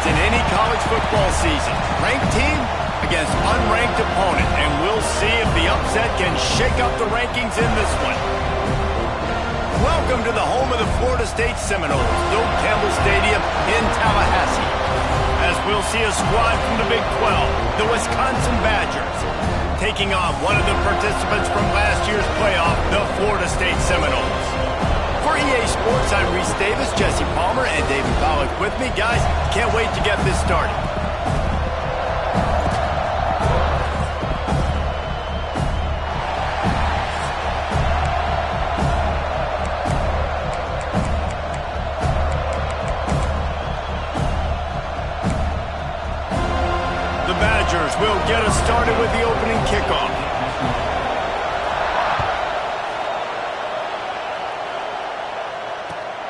in any college football season. Ranked team against unranked opponent, and we'll see if the upset can shake up the rankings in this one. Welcome to the home of the Florida State Seminoles, Doak Campbell Stadium in Tallahassee. As we'll see a squad from the Big 12, the Wisconsin Badgers, taking on one of the participants from last year's playoff, the Florida State Seminoles. For EA Sports, I'm Reese Davis, Jesse Palmer, and David Pollack with me. Guys, can't wait to get this started. The Badgers will get us started with the opening kickoff.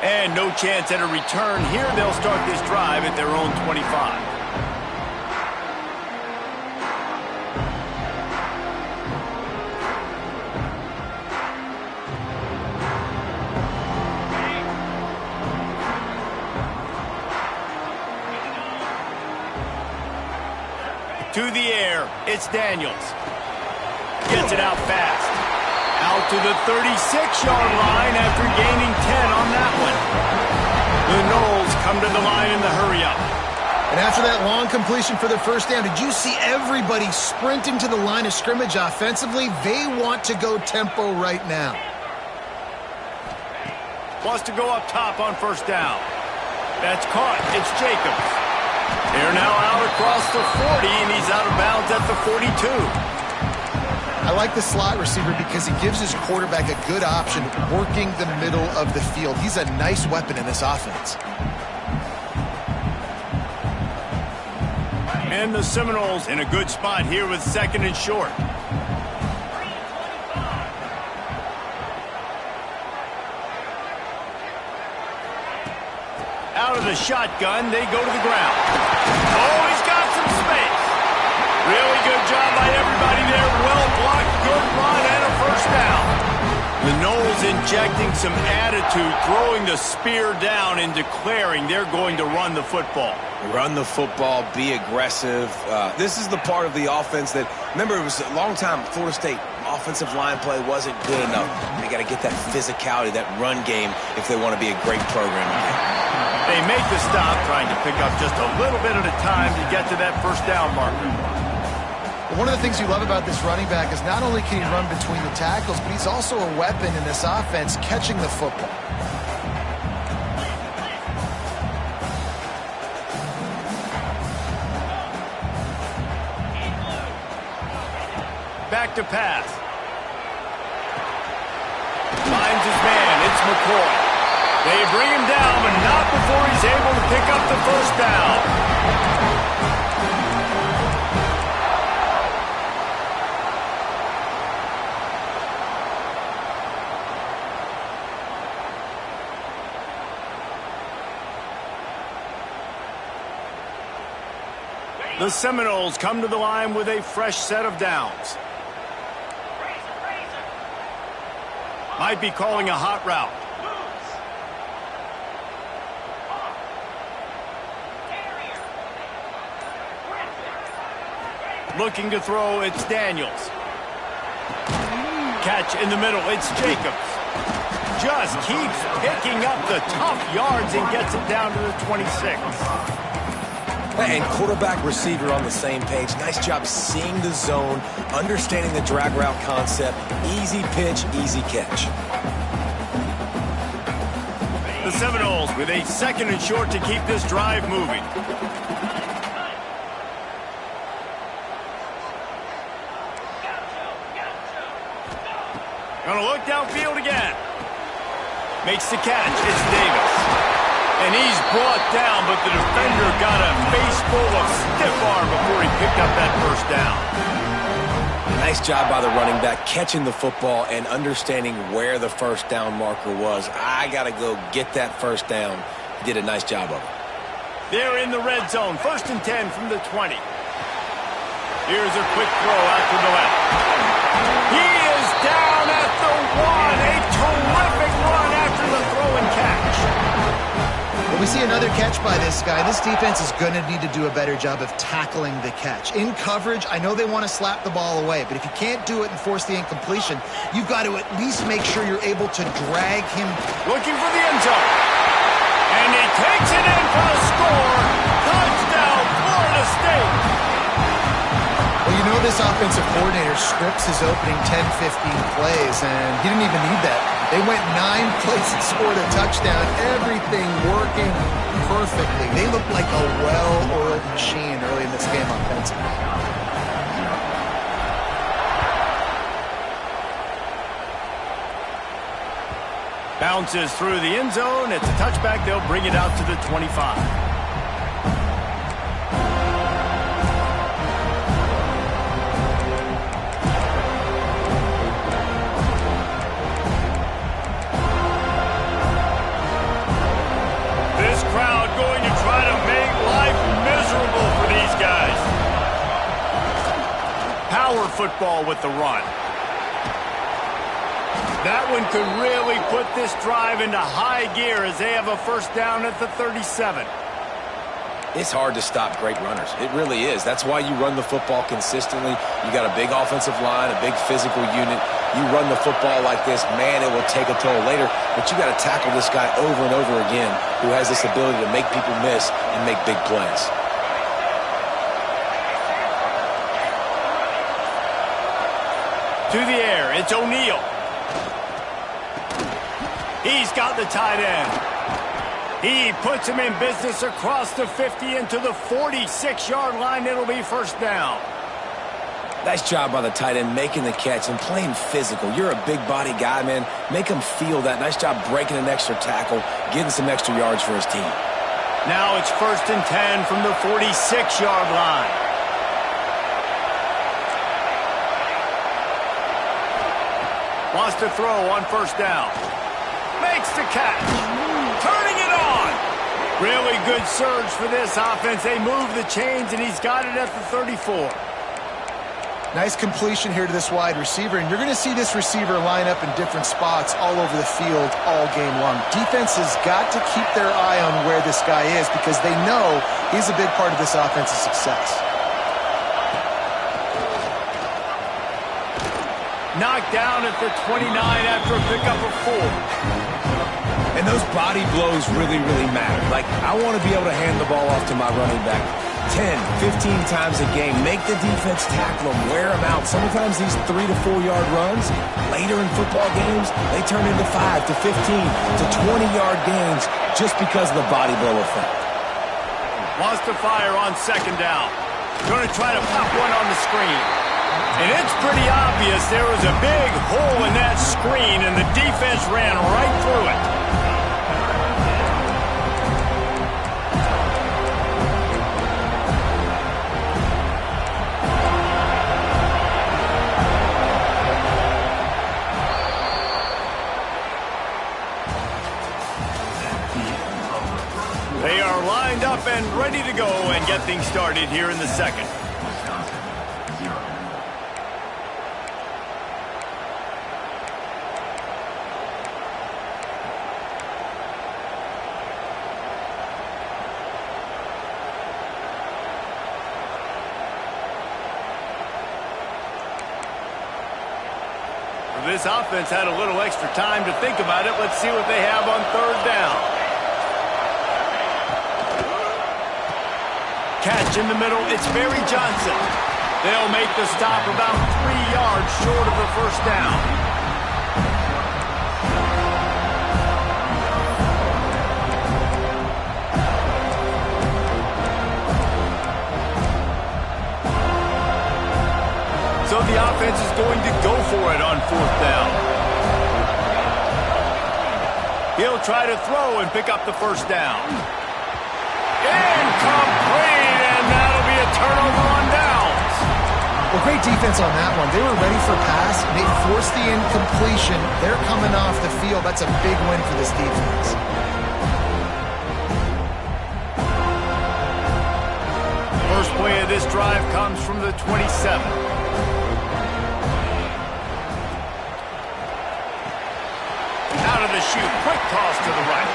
And no chance at a return here. They'll start this drive at their own 25. To the air, it's Daniels. Gets it out fast. Out to the 36-yard line after gaining 10 on that one. The Noles come to the line in the hurry-up. And after that long completion for their first down, did you see everybody sprinting to the line of scrimmage offensively? They want to go tempo right now. Wants to go up top on first down. That's caught. It's Jacobs. They're now out across the 40, and he's out of bounds at the 42. I like the slot receiver because he gives his quarterback a good option working the middle of the field. He's a nice weapon in this offense. And the Seminoles in a good spot here with second and short. Out of the shotgun, they go to the ground. Oh, he's got some space. Really good job by everybody there. Well blocked, good run, and a first down. The Noles injecting some attitude, throwing the spear down and declaring they're going to run the football. Run the football, be aggressive. This is the part of the offense that, remember, it was a long time, Florida State offensive line play wasn't good enough. They got to get that physicality, that run game, if they want to be a great program again. They make the stop, trying to pick up just a little bit at a time to get to that first down marker. One of the things you love about this running back is not only can he run between the tackles, but he's also a weapon in this offense catching the football. Back to pass. Finds his man. It's McCoy. They bring him down, but not before he's able to pick up the first down. The Seminoles come to the line with a fresh set of downs. Might be calling a hot route. Looking to throw, it's Daniels. Catch in the middle, it's Jacobs. Just keeps picking up the tough yards and gets it down to the 26. And quarterback receiver on the same page. Nice job seeing the zone, understanding the drag route concept. Easy pitch, easy catch. The Seminoles with a second and short to keep this drive moving. Gonna look downfield again. Makes the catch. It's Davis. And he's brought down, but the defender got a face full of stiff arm before he picked up that first down. Nice job by the running back, catching the football and understanding where the first down marker was. I got to go get that first down. He did a nice job of it. They're in the red zone. First and 10 from the 20. Here's a quick throw out to the left. He is down at the 1. A terrific run after the throw and catch. Well, we see another Another catch by this guy. This defense is going to need to do a better job of tackling the catch. In coverage, I know they want to slap the ball away, but if you can't do it and force the incompletion, you've got to at least make sure you're able to drag him. Looking for the end zone. And he takes it in for a score. Touchdown, Florida State. Well, you know this offensive coordinator scripts his opening 10, 15 plays, and he didn't even need that. They went 9 plays and scored a touchdown. Everything working perfectly. They looked like a well-oiled machine early in this game offensively. Bounces through the end zone. It's a touchback. They'll bring it out to the 25. Power football with the run. That one could really put this drive into high gear as they have a first down at the 37. It's hard to stop great runners. It really is. That's why you run the football consistently. You got a big offensive line, a big physical unit. You run the football like this, man, it will take a toll later. But you got to tackle this guy over and over again who has this ability to make people miss and make big plays. To the air, it's O'Neal. He's got the tight end. He puts him in business across the 50 into the 46-yard line. It'll be first down. Nice job by the tight end making the catch and playing physical. You're a big body guy, man. Make him feel that. Nice job breaking an extra tackle, getting some extra yards for his team. Now it's 1st and 10 from the 46-yard line. Wants to throw on first down. Makes the catch. Turning it on. Really good surge for this offense. They move the chains, and he's got it at the 34. Nice completion here to this wide receiver, and you're going to see this receiver line up in different spots all over the field all game long. Defense has got to keep their eye on where this guy is because they know he's a big part of this offense's success. Knocked down at the 29 after a pickup of 4. And those body blows really, really matter. Like, I want to be able to hand the ball off to my running back 10, 15 times a game. Make the defense tackle them, wear them out. Sometimes these 3 to 4 yard runs, later in football games, they turn into 5 to 15 to 20-yard gains just because of the body blow effect. Wants to fire on second down. Going to try to pop one on the screen. And it's pretty obvious there was a big hole in that screen, and the defense ran right through it. They are lined up and ready to go and get things started here in the second. This offense had a little extra time to think about it. Let's see what they have on third down. Catch in the middle. It's Barry Johnson. They'll make the stop about 3 yards short of the first down. So the offense is going to go for it on fourth down. He'll try to throw and pick up the first down. Incomplete, and that'll be a turnover on downs. Well, great defense on that one. They were ready for pass, and they forced the incompletion. They're coming off the field. That's a big win for this defense. First play of this drive comes from the 27. Out of the chute, quick toss to the right.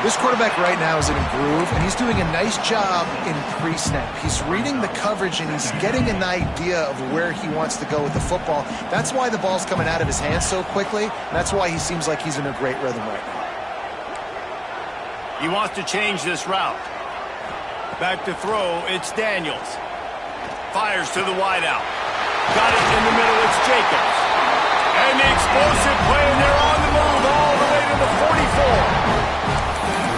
This quarterback right now is in a groove, and he's doing a nice job in pre-snap. He's reading the coverage, and he's getting an idea of where he wants to go with the football. That's why the ball's coming out of his hands so quickly, and that's why he seems like he's in a great rhythm right now. He wants to change this route. Back to throw, it's Daniels. Fires to the wideout. Got it in the middle, it's Jacobs. And the explosive play, and they're on the move all the way to the 44.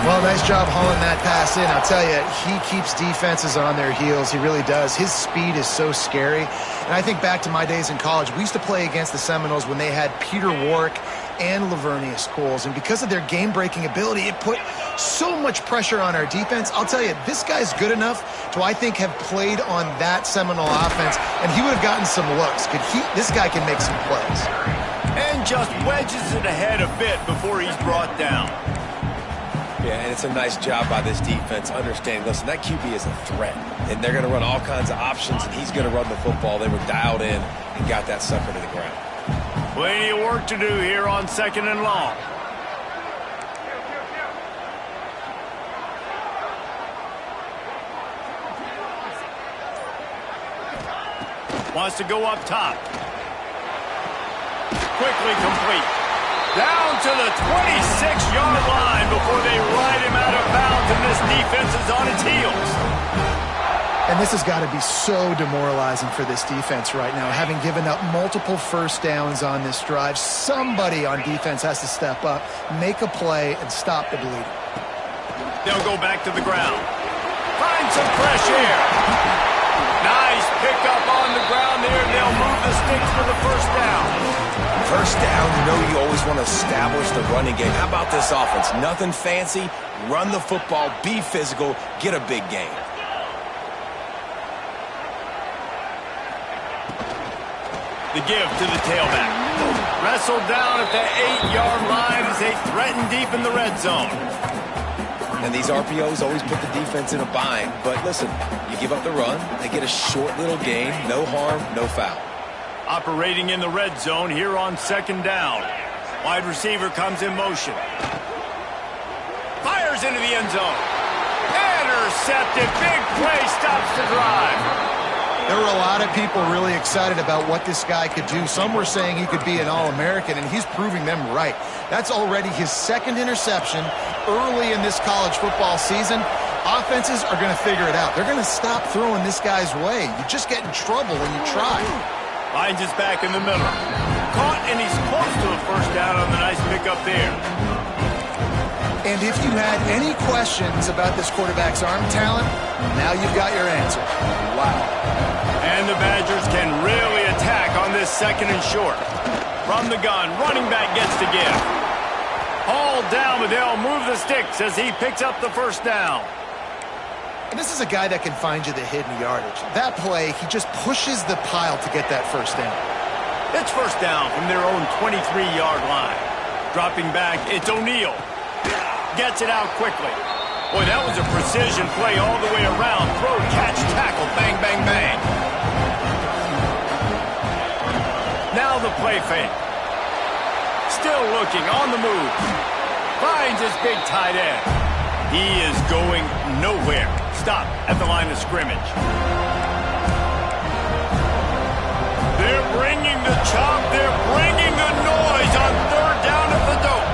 Well, nice job hauling that pass in. I'll tell you, he keeps defenses on their heels. He really does. His speed is so scary. And I think back to my days in college. We used to play against the Seminoles when they had Peter Warrick and Lavernius Coles. And because of their game-breaking ability, it put so much pressure on our defense. I'll tell you, this guy's good enough to, I think, have played on that Seminole offense, and he would have gotten some looks. This guy can make some plays. And just wedges it ahead a bit before he's brought down. Yeah, and it's a nice job by this defense understanding, listen, that QB is a threat, and they're going to run all kinds of options, and he's going to run the football. They were dialed in and got that sucker to the ground. Plenty of work to do here on 2nd and long. Wants to go up top. Quickly complete. Down to the 26-yard line before they ride him out of bounds, and this defense is on its heels. And this has got to be so demoralizing for this defense right now. Having given up multiple first downs on this drive, somebody on defense has to step up, make a play, and stop the bleeding. They'll go back to the ground. Find some fresh air. Nice pickup on the ground there. They'll move the sticks for the first down. First down, you know you always want to establish the running game. How about this offense? Nothing fancy. Run the football, be physical, get a big gain. The give to the tailback. Wrestled down at the 8-yard line as they threaten deep in the red zone. And these RPOs always put the defense in a bind. But listen, you give up the run, they get a short little gain, no harm, no foul. Operating in the red zone here on 2nd down. Wide receiver comes in motion. Fires into the end zone. Intercepted. Big play stops the drive. There were a lot of people really excited about what this guy could do. Some were saying he could be an All-American, and he's proving them right. That's already his 2nd interception early in this college football season. Offenses are going to figure it out. They're going to stop throwing this guy's way. You just get in trouble when you try. Finds his back in the middle. Caught, and he's close to a first down on the nice pickup there. And if you had any questions about this quarterback's arm talent, now you've got your answer. Wow. And the Badgers can really attack on this 2nd and short. From the gun, running back gets to give. Hauled down, but they'll move the sticks as he picks up the first down. And this is a guy that can find you the hidden yardage. That play, he just pushes the pile to get that first down. It's first down from their own 23-yard line. Dropping back, it's O'Neal. Gets it out quickly. Boy, that was a precision play all the way around. Throw, catch, tackle, bang, bang, bang. Now the play fake. Still looking, on the move. Finds his big tight end. He is going nowhere. Stop at the line of scrimmage. They're bringing the chop. They're bringing the noise on 3rd down at the dope.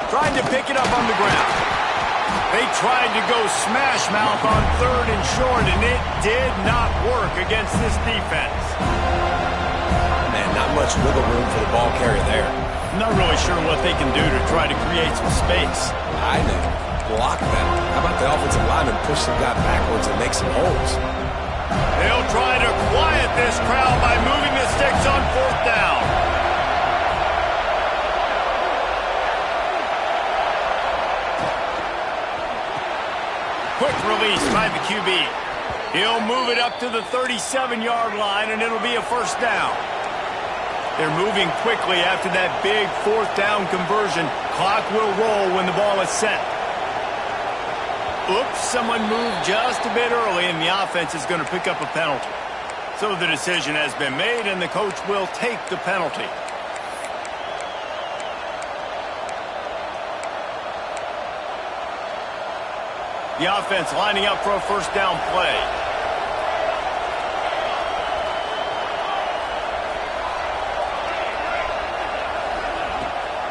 Trying to pick it up on the ground. They tried to go smash mouth on 3rd and short, and it did not work against this defense. Man, not much wiggle room for the ball carrier there. I'm not really sure what they can do to try to create some space. I know. Block them. How about the offensive lineman push the guy backwards and make some holes? They'll try to quiet this crowd by moving the sticks on 4th down. Quick release by the QB. He'll move it up to the 37-yard line, and it'll be a first down. They're moving quickly after that big 4th down conversion. Clock will roll when the ball is set. Oops, someone moved just a bit early, and the offense is going to pick up a penalty. So the decision has been made, and the coach will take the penalty. The offense lining up for a first down play.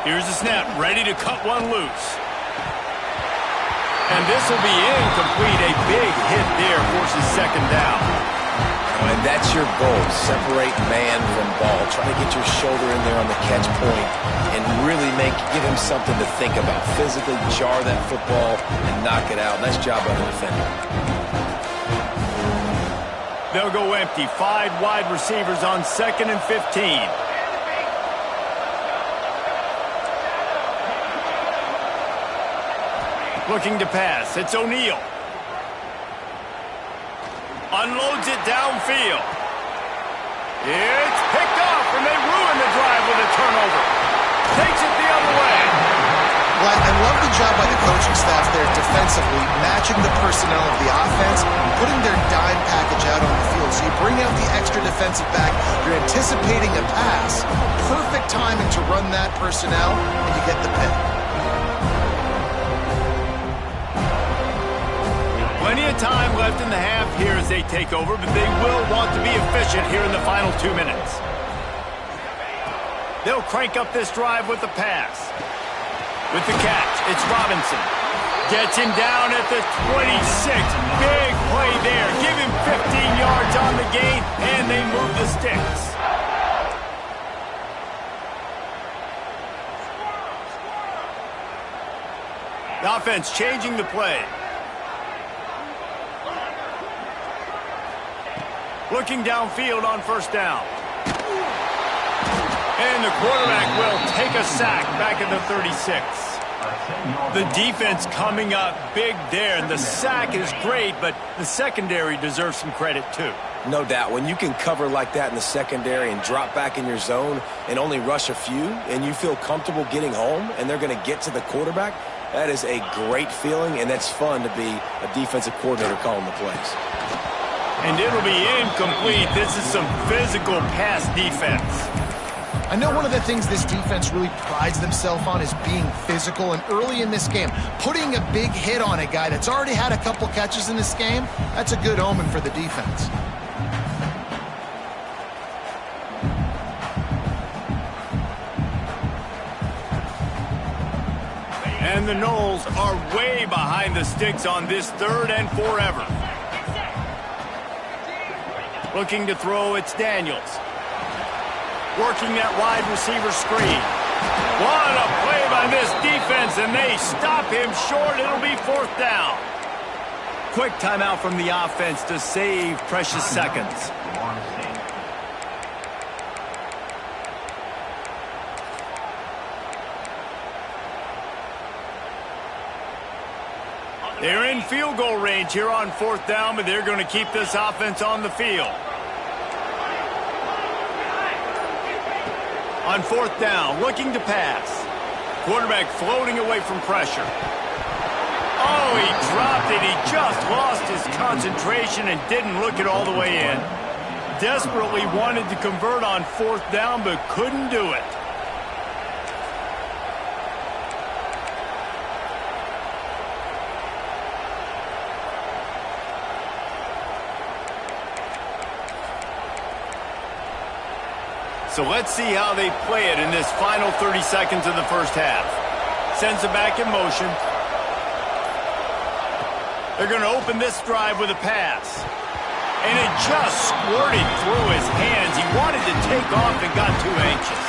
Here's the snap, ready to cut one loose. And this will be incomplete. A big hit there forces second down. And that's your goal. Separate man from ball. Try to get your shoulder in there on the catch point and really give him something to think about. Physically jar that football and knock it out. Nice job by the defender. They'll go empty. 5 wide receivers on 2nd and 15. Looking to pass. It's O'Neal. Unloads it downfield. It's picked off, and they ruin the drive with a turnover. Takes it the other way. Well, I love the job by the coaching staff there defensively, matching the personnel of the offense, putting their dime package out on the field. So you bring out the extra defensive back, you're anticipating a pass. Perfect timing to run that personnel, and you get the pick. Plenty of time left in the half here as they take over, but they will want to be efficient here in the final 2 minutes. They'll crank up this drive with the pass. With the catch, it's Robinson. Gets him down at the 26. Big play there. Give him 15 yards on the gain, and they move the sticks. The offense changing the play. Looking downfield on first down. And the quarterback will take a sack back at the 36. The defense coming up big there, and the sack is great, but the secondary deserves some credit too. No doubt. When you can cover like that in the secondary and drop back in your zone and only rush a few, and you feel comfortable getting home, and they're going to get to the quarterback, that is a great feeling, and that's fun to be a defensive coordinator calling the plays. And it'll be incomplete. This is some physical pass defense. I know one of the things this defense really prides themselves on is being physical, and early in this game, putting a big hit on a guy that's already had a couple catches in this game, that's a good omen for the defense. And the Noles are way behind the sticks on this 3rd and forever. Looking to throw, it's Daniels. Working that wide receiver screen. What a play by this defense, and they stop him short. It'll be 4th down. Quick timeout from the offense to save precious seconds. They're in field goal range here on 4th down, but they're going to keep this offense on the field. On 4th down, looking to pass. Quarterback floating away from pressure. Oh, he dropped it. He just lost his concentration and didn't look it all the way in. Desperately wanted to convert on 4th down, but couldn't do it. So let's see how they play it in this final 30 seconds of the first half. Sends it back in motion. They're going to open this drive with a pass. And it just squirted through his hands. He wanted to take off and got too anxious.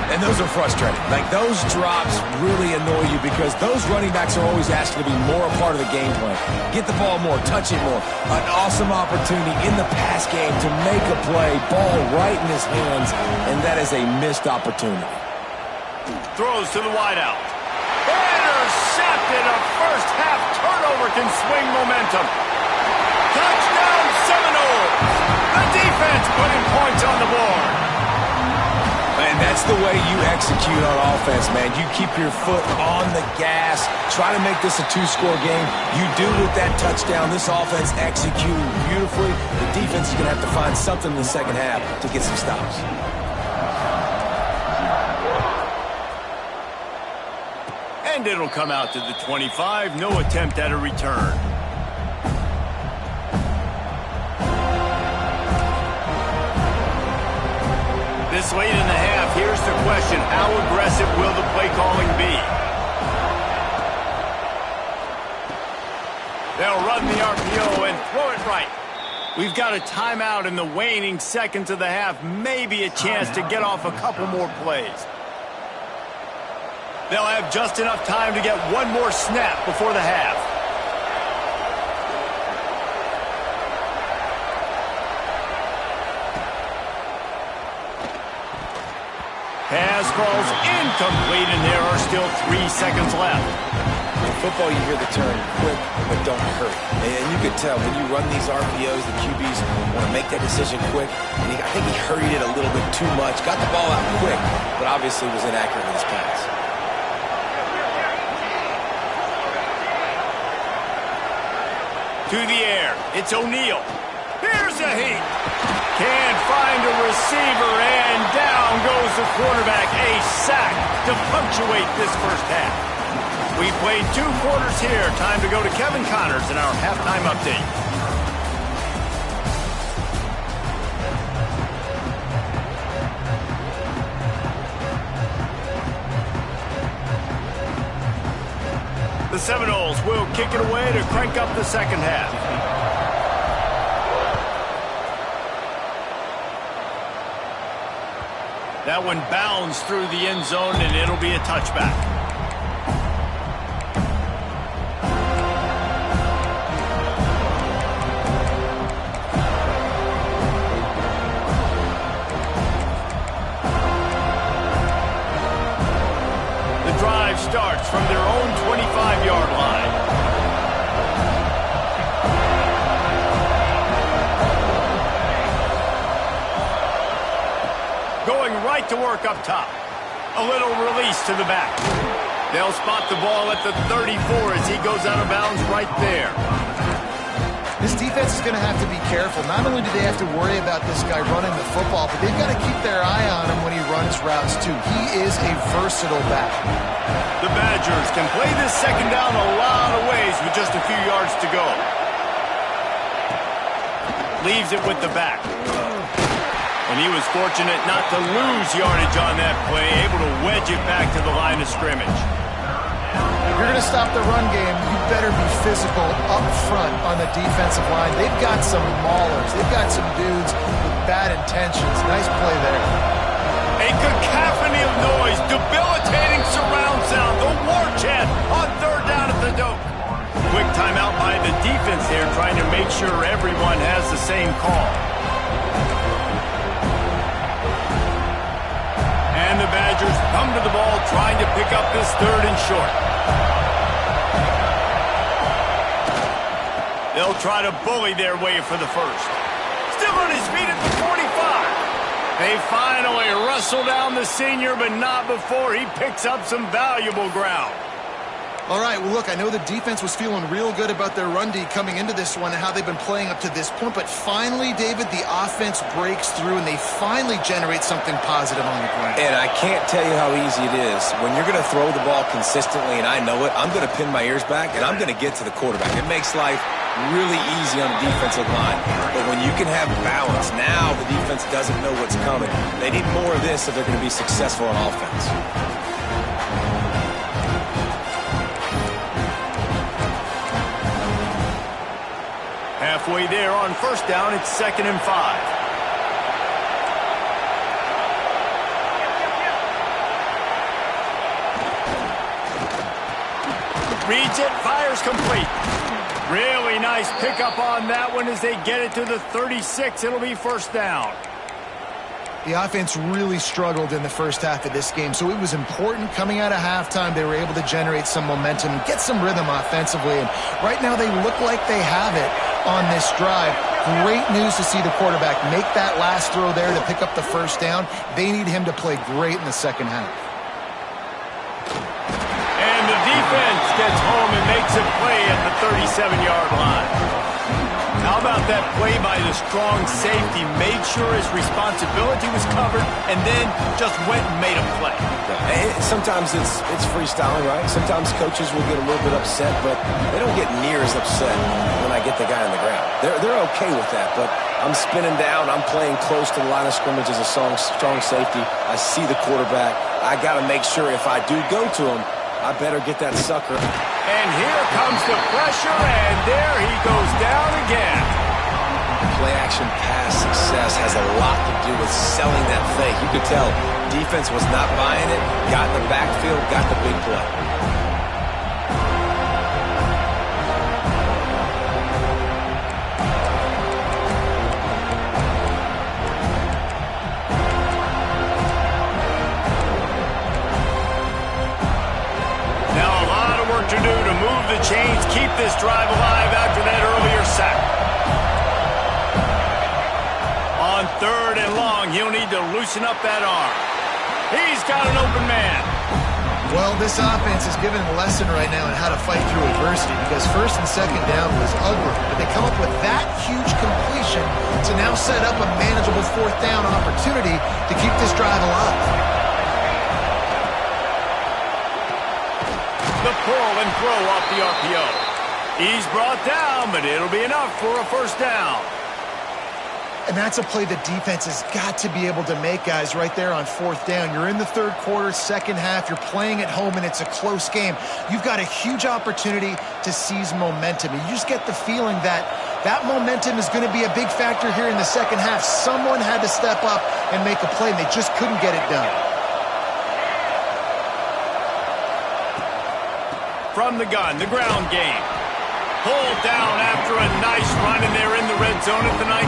And those are frustrating. Like, those drops really annoy you because those running backs are always asking to be more a part of the game plan. Get the ball more, touch it more. An awesome opportunity in the pass game to make a play, ball right in his hands, and that is a missed opportunity. Throws to the wideout. Intercepted. A first half turnover can swing momentum. Touchdown Seminoles. The defense putting points on the board. And that's the way you execute on offense, man. You keep your foot on the gas. Try to make this a 2-score game. You do with that touchdown. This offense executed beautifully. The defense is going to have to find something in the second half to get some stops. And And it'll come out to the 25. No attempt at a return. This late in the half, here's the question. How aggressive will the play calling be? They'll run the RPO and throw it right. We've got a timeout in the waning seconds of the half. Maybe a chance to get off a couple more plays. They'll have just enough time to get one more snap before the half. Pass falls incomplete, and there are still 3 seconds left. In football, you hear the term quick, but don't hurry. And you can tell when you run these RPOs, the QBs want to make that decision quick. And I think he hurried it a little bit too much. Got the ball out quick, but obviously was inaccurate with his pass. To the air. It's O'Neal. Here's a heat. Can't find a receiver, and down goes the quarterback. A sack to punctuate this first half. We played 2 quarters here. Time to go to Kevin Connors in our halftime update. The Seminoles will kick it away to crank up the second half. That one bounds through the end zone, and it'll be a touchback. The drive starts from their own 25-yard line. Going right to work up top. A little release to the back. They'll spot the ball at the 34 as he goes out of bounds right there. This defense is going to have to be careful. Not only do they have to worry about this guy running the football, but they've got to keep their eye on him when he runs routes too. He is a versatile back. The Badgers can play this second down a lot of ways with just a few yards to go. Leaves it with the back. And he was fortunate not to lose yardage on that play, able to wedge it back to the line of scrimmage. If you're going to stop the run game, you better be physical up front on the defensive line. They've got some maulers. They've got some dudes with bad intentions. Nice play there. A cacophony of noise, debilitating surround sound, the war chant on third down at the Doak. Quick timeout by the defense there, trying to make sure everyone has the same call. And the Badgers come to the ball, trying to pick up this third and short. They'll try to bully their way for the first. Still on his feet at the 45. They finally wrestle down the senior, but not before he picks up some valuable ground. All right, well, look, I know the defense was feeling real good about their run D coming into this one and how they've been playing up to this point, but finally, David, the offense breaks through and they finally generate something positive on the ground. And I can't tell you how easy it is. When you're going to throw the ball consistently, and I know it, I'm going to pin my ears back, and I'm going to get to the quarterback. It makes life really easy on the defensive line. But when you can have balance, now the defense doesn't know what's coming. They need more of this if they're going to be successful on offense. Halfway there on first down, it's 2nd and 5. Reads it, fires complete. Really nice pickup on that one as they get it to the 36. It'll be first down. The offense really struggled in the first half of this game, so it was important coming out of halftime. They were able to generate some momentum and get some rhythm offensively, and right now they look like they have it on this drive. Great news to see the quarterback make that last throw there to pick up the first down. They need him to play great in the second half. And the defense gets home and makes a play at the 37-yard line. How about that play by the strong safety? Made sure his responsibility was covered and then just went and made a play. Sometimes it's freestyling, right? Sometimes coaches will get a little bit upset, but they don't get near as upset when I get the guy on the ground. They're okay with that, but I'm spinning down. I'm playing close to the line of scrimmage as a strong safety. I see the quarterback. I got to make sure if I do go to him, I better get that sucker. And here comes the pressure, and there he goes down again. Play-action pass success has a lot to do with selling that fake. You could tell defense was not buying it, got in the backfield, got the big play. To do to move the chains, keep this drive alive after that earlier sack. On 3rd and long, he'll need to loosen up that arm. He's got an open man. Well, this offense is giving a lesson right now on how to fight through adversity because 1st and 2nd down was ugly, but they come up with that huge completion to now set up a manageable 4th down opportunity to keep this drive alive. The pull and throw off the RPO. He's brought down, but it'll be enough for a 1st down. And that's a play the defense has got to be able to make, guys, right there on 4th down. You're in the 3rd quarter, 2nd half. You're playing at home, and it's a close game. You've got a huge opportunity to seize momentum. And you just get the feeling that that momentum is going to be a big factor here in the 2nd half. Someone had to step up and make a play, and they just couldn't get it done. From the gun, the ground game. Pulled down after a nice run, and they're in the red zone at the 19.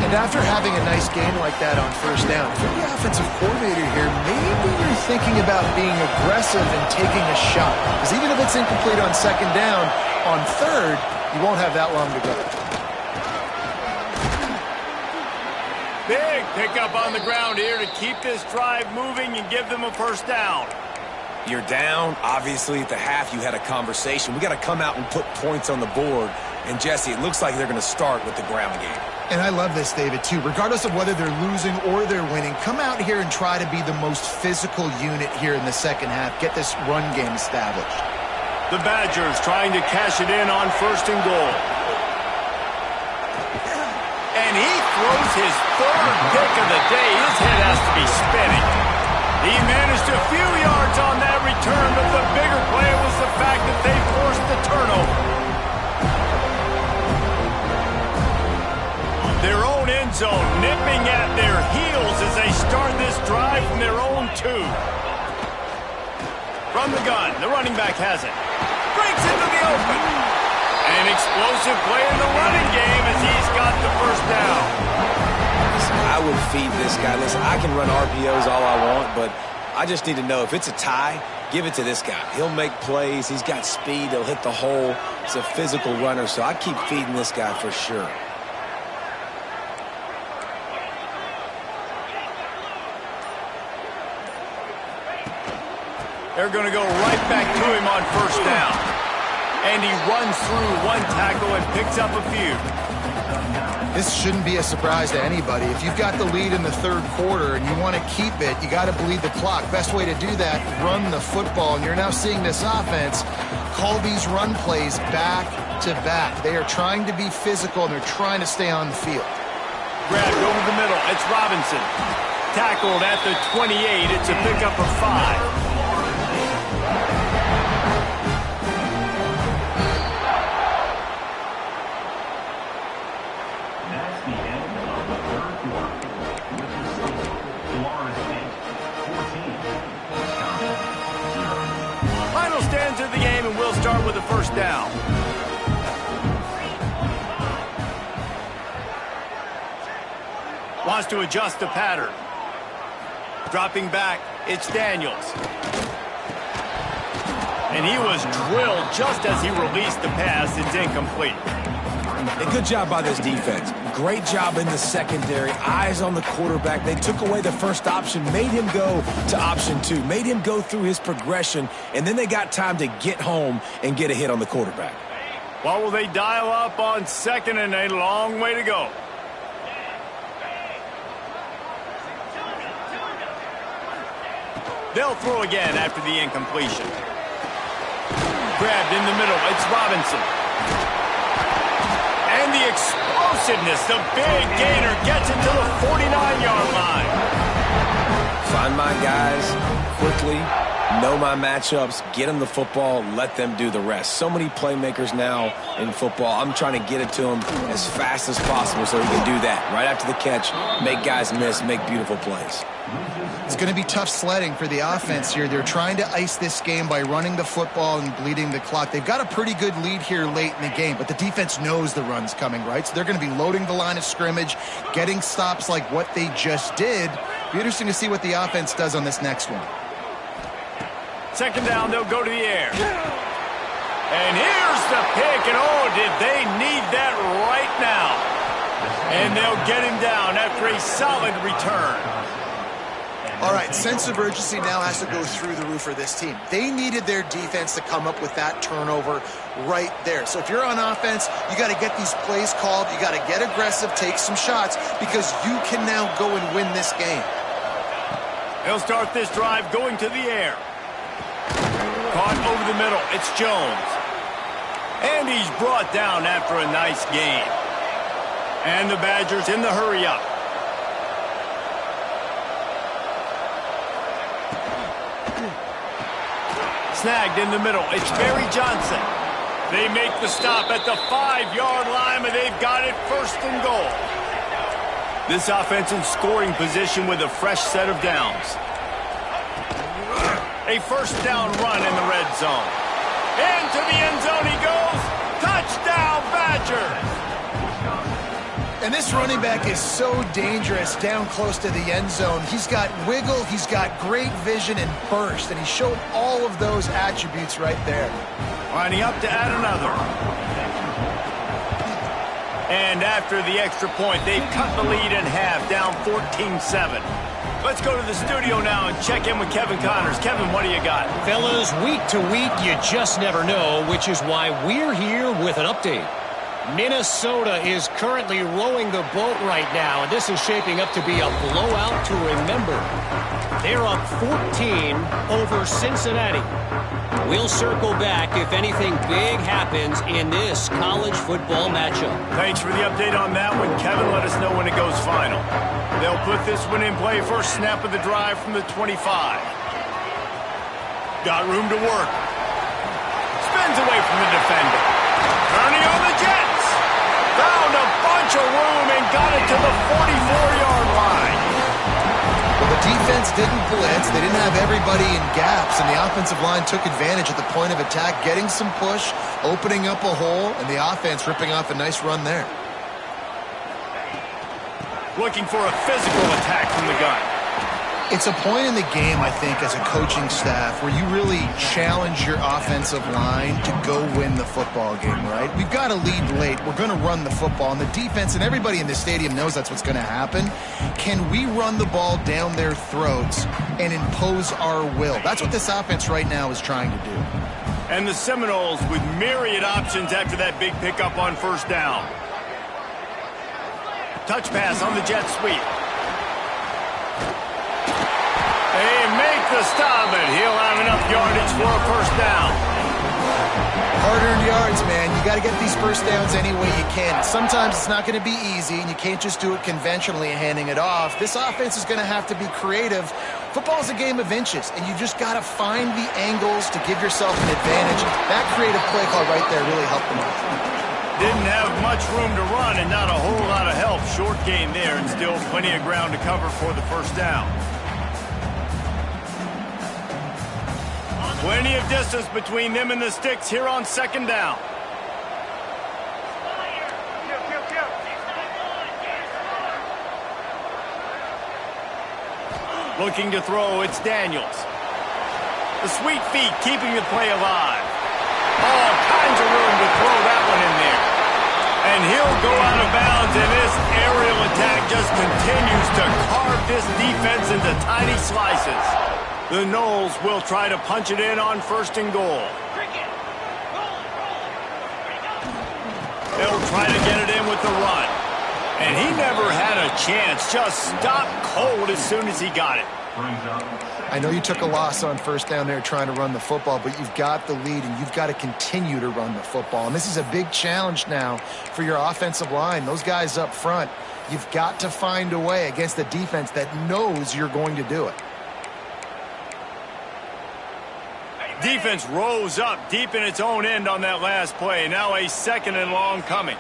And after having a nice game like that on 1st down, if you're the offensive coordinator here, maybe you're thinking about being aggressive and taking a shot. Because even if it's incomplete on 2nd down, on 3rd, you won't have that long to go. Big pickup on the ground here to keep this drive moving and give them a 1st down. You're down. Obviously, at the half, you had a conversation. We got to come out and put points on the board. And, Jesse, it looks like they're going to start with the ground game. And I love this, David, too. Regardless of whether they're losing or they're winning, come out here and try to be the most physical unit here in the 2nd half. Get this run game established. The Badgers trying to cash it in on 1st and goal. And he throws his 3rd pick of the day. His head has to be spinning. He managed a few yards on that return, but the bigger play was the fact that they forced the turnover. Their own end zone nipping at their heels as they start this drive from their own 2. From the gun, the running back has it. Breaks into the open. An explosive play in the running game as he's got the 1st down. I would feed this guy. Listen, I can run RPOs all I want, but I just need to know if it's a tie, give it to this guy. He'll make plays. He's got speed. He'll hit the hole. He's a physical runner, so I keep feeding this guy for sure. They're going to go right back to him on 1st down. And he runs through one tackle and picks up a few. This shouldn't be a surprise to anybody. If you've got the lead in the 3rd quarter and you want to keep it, you got to bleed the clock. Best way to do that, run the football. And you're now seeing this offense call these run plays back to back. They are trying to be physical, and they're trying to stay on the field. Grabbed over the middle. It's Robinson. Tackled at the 28. It's a pickup of 5. Stands of the game, and we'll start with a 1st down. Wants to adjust the pattern. Dropping back, it's Daniels. And he was drilled just as he released the pass. It's incomplete. A good job by this defense. Great job in the secondary. Eyes on the quarterback. They took away the 1st option, made him go to option 2, made him go through his progression, and then they got time to get home and get a hit on the quarterback. What will they dial up on second and a long way to go? They'll throw again after the incompletion. Grabbed in the middle. It's Robinson. And the explosiveness. The big gainer gets it to the 49-yard line. Find my guys quickly. Know my matchups, get them the football, let them do the rest. So many playmakers now in football. I'm trying to get it to them as fast as possible so he can do that. Right after the catch, make guys miss, make beautiful plays. It's going to be tough sledding for the offense here. They're trying to ice this game by running the football and bleeding the clock. They've got a pretty good lead here late in the game, but the defense knows the run's coming, right? So they're going to be loading the line of scrimmage, getting stops like what they just did. Be interesting to see what the offense does on this next one. Second down, they'll go to the air. And here's the pick, and oh, did they need that right now. And they'll get him down after a solid return. All right, sense of urgency now has to go through the roof for this team. They needed their defense to come up with that turnover right there. So if you're on offense, you got to get these plays called. You got to get aggressive, take some shots, because you can now go and win this game. They'll start this drive going to the air. Caught over the middle. It's Jones. And he's brought down after a nice gain. And the Badgers in the hurry-up. Snagged in the middle. It's Barry Johnson. They make the stop at the 5-yard line, and they've got it first and goal. This offense in scoring position with a fresh set of downs. A first down run in the red zone. Into the end zone he goes. Touchdown, Badgers! And this running back is so dangerous down close to the end zone. He's got wiggle, he's got great vision and burst, and he showed all of those attributes right there. Lining up to add another. And after the extra point, they've cut the lead in half, down 14-7. Let's go to the studio now and check in with Kevin Connors. Kevin, what do you got? Fellas, week to week, you just never know, which is why we're here with an update. Minnesota is currently rowing the boat right now, and this is shaping up to be a blowout to remember. They're up 14 over Cincinnati. We'll circle back if anything big happens in this college football matchup. Thanks for the update on that one, Kevin. Let us know when it goes final. They'll put this one in play. First snap of the drive from the 25. Got room to work. Spins away from the defender. Turning on the Jets. Found a bunch of room and got it to the 44-yard line. Well, the defense didn't blitz. They didn't have everybody in gaps, and the offensive line took advantage at the point of attack, getting some push, opening up a hole, and the offense ripping off a nice run there. Looking for a physical attack from the gun. It's a point in the game, I think, as a coaching staff where you really challenge your offensive line to go win the football game, right? We've got a lead late. We're going to run the football, and the defense and everybody in the stadium knows that's what's going to happen. Can we run the ball down their throats and impose our will? That's what this offense right now is trying to do. And the Seminoles with myriad options after that big pickup on first down. Touch pass on the jet sweep. They make the stop, and he'll have enough yardage for a first down. Hard-earned yards, man. You got to get these first downs any way you can. Sometimes it's not going to be easy, and you can't just do it conventionally and handing it off. This offense is going to have to be creative. Football is a game of inches, and you just got to find the angles to give yourself an advantage. That creative play call right there really helped them out. Didn't have much room to run and not a whole lot of help. Short gain there, and still plenty of ground to cover for the first down. Plenty of distance between them and the sticks here on second down. Looking to throw, it's Daniels. The sweet feet keeping the play alive. All kinds of room to throw that one in there. And he'll go out of bounds, and this aerial attack just continues to carve this defense into tiny slices. The Noles will try to punch it in on first and goal. They'll try to get it in with the run. And he never had a chance. Just stopped cold as soon as he got it. I know you took a loss on first down there trying to run the football, but you've got the lead, and you've got to continue to run the football. And this is a big challenge now for your offensive line. Those guys up front, you've got to find a way against a defense that knows you're going to do it. Defense rose up deep in its own end on that last play. Now a 2nd and long coming.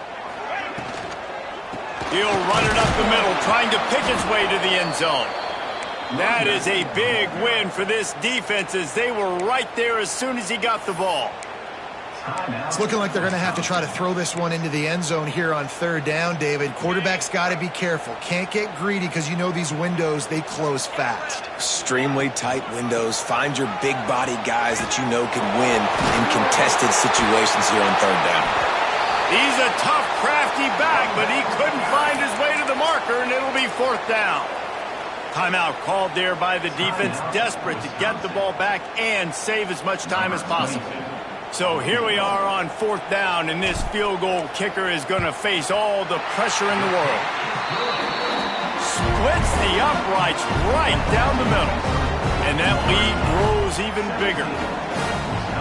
He'll run it up the middle, trying to pick its way to the end zone. That is a big win for this defense, as they were right there as soon as he got the ball. It's looking like they're going to have to try to throw this one into the end zone here on 3rd down, David. Quarterback's got to be careful. Can't get greedy, because you know these windows, they close fast. Extremely tight windows. Find your big body guys that you know can win in contested situations here on 3rd down. He's a tough, crafty back, but he couldn't find his way to the marker, and it'll be 4th down. Timeout called there by the defense, desperate to get the ball back and save as much time as possible. So here we are on 4th down, and this field goal kicker is going to face all the pressure in the world. Splits the uprights right down the middle, and that lead grows even bigger.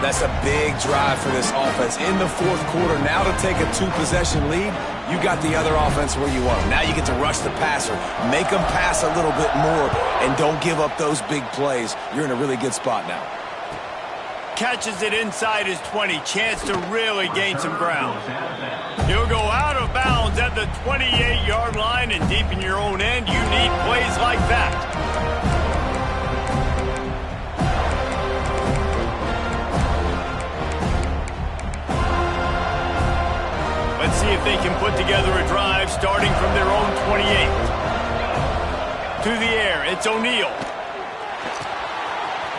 That's a big drive for this offense in the 4th quarter. Now to take a 2-possession lead, you got the other offense where you want them. Now you get to rush the passer, make them pass a little bit more, and don't give up those big plays. You're in a really good spot now. Catches it inside his 20. Chance to really gain some ground. He'll go out of bounds at the 28-yard line, and deep in your own end, you need plays like that. Let's see if they can put together a drive starting from their own 28. To the air, it's O'Neal.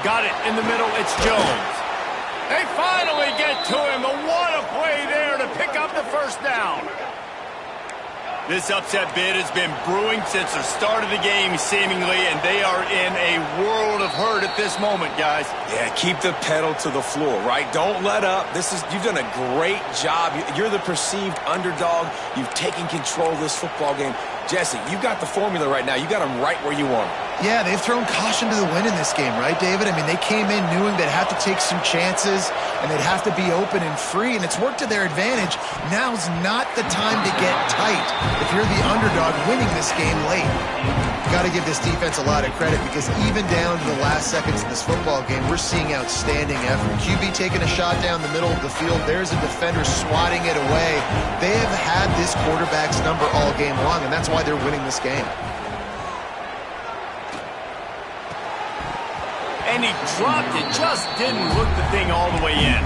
Got it in the middle, it's Jones. They finally get to him, but what a play there to pick up the 1st down. This upset bid has been brewing since the start of the game, seemingly, and they are in a world of hurt at this moment, guys. Yeah, keep the pedal to the floor, right? Don't let up. You've done a great job. You're the perceived underdog. You've taken control of this football game. Jesse, you got the formula right now. You got them right where you want them. Yeah, they've thrown caution to the wind in this game, right, David? I mean, they came in knowing they'd have to take some chances, and they'd have to be open and free, and it's worked to their advantage. Now's not the time to get tight if you're the underdog winning this game late. Got to give this defense a lot of credit, because even down to the last seconds of this football game, we're seeing outstanding effort. QB taking a shot down the middle of the field. There's a defender swatting it away. They have had this quarterback's number all game long, and that's why they're winning this game. And he dropped it, just didn't look the thing all the way in.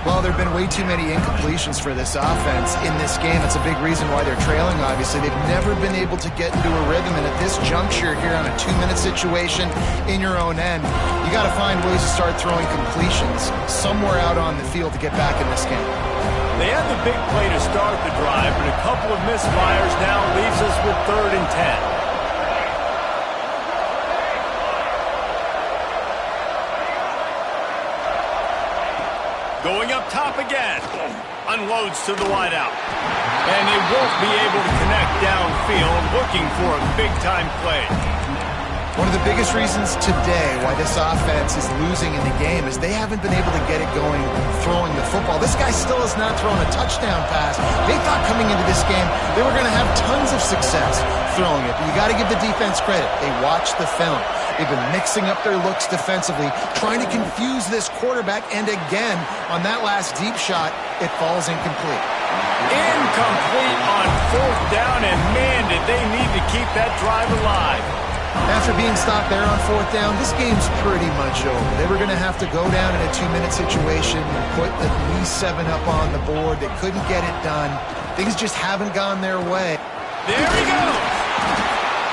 Well, there have been way too many incompletions for this offense in this game. It's a big reason why they're trailing, obviously. They've never been able to get into a rhythm, and at this juncture here on a 2-minute situation in your own end, you got to find ways to start throwing completions somewhere out on the field to get back in this game. They had the big play to start the drive, but a couple of misfires now leaves us with 3rd and 10. Going up top again. Unloads to the wideout. And they won't be able to connect downfield, looking for a big-time play. One of the biggest reasons today why this offense is losing in the game is they haven't been able to get it going throwing the football. This guy still has not thrown a touchdown pass. They thought coming into this game they were going to have tons of success throwing it. But you got to give the defense credit. They watched the film. They've been mixing up their looks defensively, trying to confuse this quarterback, and again, on that last deep shot, it falls incomplete. Incomplete on 4th down, and man, did they need to keep that drive alive. After being stopped there on 4th down, this game's pretty much over. They were going to have to go down in a 2-minute situation and put at least 7 up on the board. They couldn't get it done. Things just haven't gone their way. There he goes.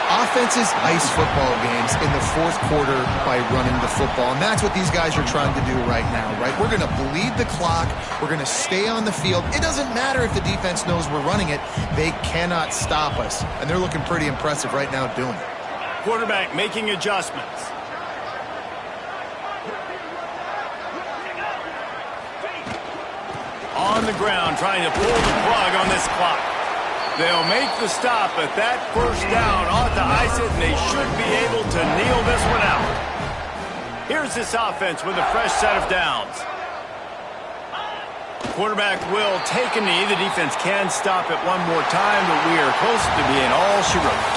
Offenses ice football games in the 4th quarter by running the football, and that's what these guys are trying to do right now, right? We're going to bleed the clock. We're going to stay on the field. It doesn't matter if the defense knows we're running it. They cannot stop us, and they're looking pretty impressive right now doing it. Quarterback making adjustments. on the ground trying to pull the plug on this clock. They'll make the stop, but that first down ought to ice it, and they should be able to kneel this one out. Here's this offense with a fresh set of downs. Quarterback will take a knee. The defense can stop it one more time, but we are close to being all she wrote.